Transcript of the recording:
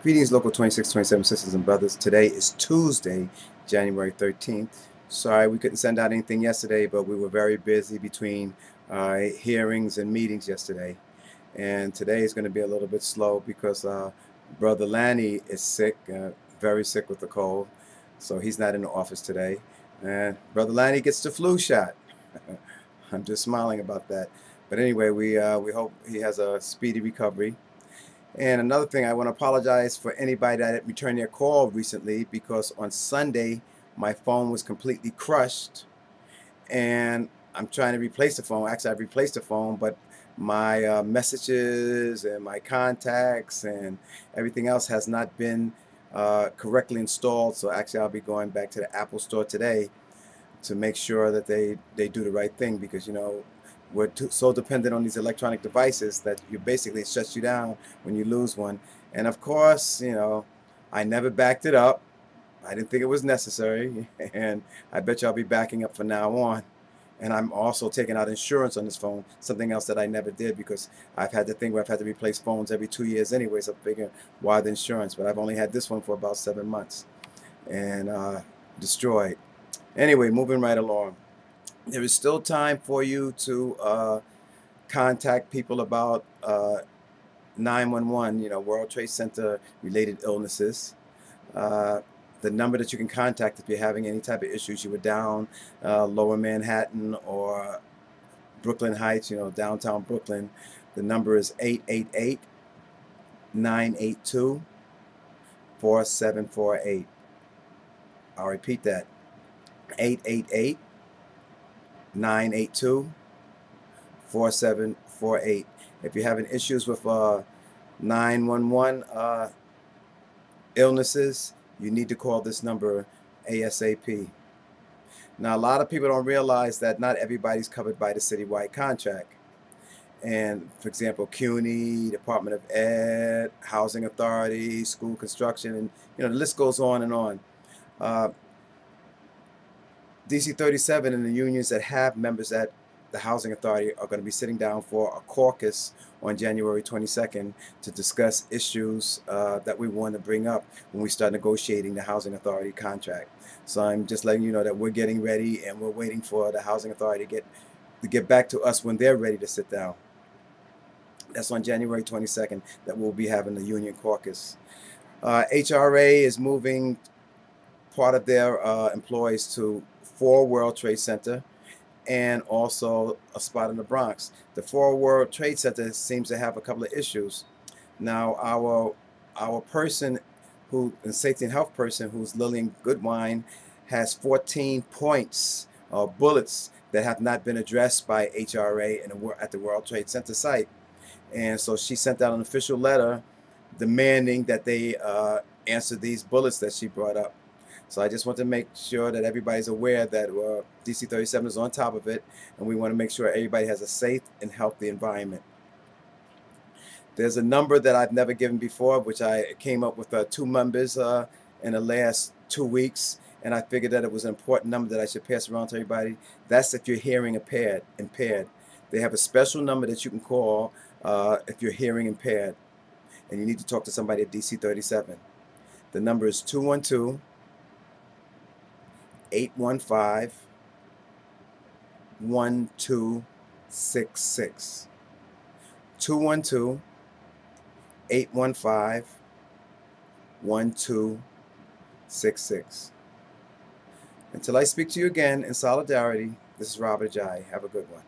Greetings, Local 2627 sisters and brothers. Today is Tuesday, January 13th. Sorry we couldn't send out anything yesterday, but we were very busy between hearings and meetings yesterday. And today is going to be a little bit slow because Brother Lanny is sick, very sick with the cold. So he's not in the office today. And Brother Lanny gets the flu shot. I'm just smiling about that. But anyway, we hope he has a speedy recovery. And another thing, I want to apologize for anybody that returned their call recently, because on Sunday my phone was completely crushed and I'm trying to replace the phone. Actually, I've replaced the phone, but my messages and my contacts and everything else has not been correctly installed. So actually I'll be going back to the Apple store today to make sure that they do the right thing, because we're so dependent on these electronic devices that you basically, it shuts you down when you lose one. And of course, I never backed it up. I didn't think it was necessary, and I bet you I'll be backing up from now on. And I'm also taking out insurance on this phone, something else that I never did, because I've had the thing where I've had to replace phones every 2 years anyway, so I'm figuring why the insurance. But I've only had this one for about 7 months and destroyed. Anyway, moving right along. There is still time for you to contact people about 911, World Trade Center related illnesses. The number that you can contact if you're having any type of issues, you were down Lower Manhattan or Brooklyn Heights, downtown Brooklyn, the number is 888-982-4748. I'll repeat that, 888-982-4748. If you're having issues with 911 illnesses, you need to call this number ASAP. Now, a lot of people don't realize that not everybody's covered by the citywide contract. And for example, CUNY, Department of Ed, Housing Authority, school construction, and the list goes on and on. DC 37 and the unions that have members at the Housing Authority are going to be sitting down for a caucus on January 22nd to discuss issues that we want to bring up when we start negotiating the Housing Authority contract. So I'm just letting you know that we're getting ready, and we're waiting for the Housing Authority to get back to us when they're ready to sit down. That's on January 22nd that we'll be having the union caucus. HRA is moving part of their employees to 4 World Trade Center and also a spot in the Bronx. The 4 World Trade Center seems to have a couple of issues. Now, our person who, a safety and health person, who's Lillian Goodwine, has 14 points or bullets that have not been addressed by HRA at the World Trade Center site. And so she sent out an official letter demanding that they answer these bullets that she brought up. So I just want to make sure that everybody's aware that DC 37 is on top of it, and we want to make sure everybody has a safe and healthy environment. There's a number that I've never given before, which I came up with 2 members in the last 2 weeks, and I figured that it was an important number that I should pass around to everybody. That's if you're hearing impaired. They have a special number that you can call if you're hearing impaired, and you need to talk to somebody at DC 37. The number is 212-815-1266. 212-815-1266. Until I speak to you again in solidarity, this is Robert Ajayi. Have a good one.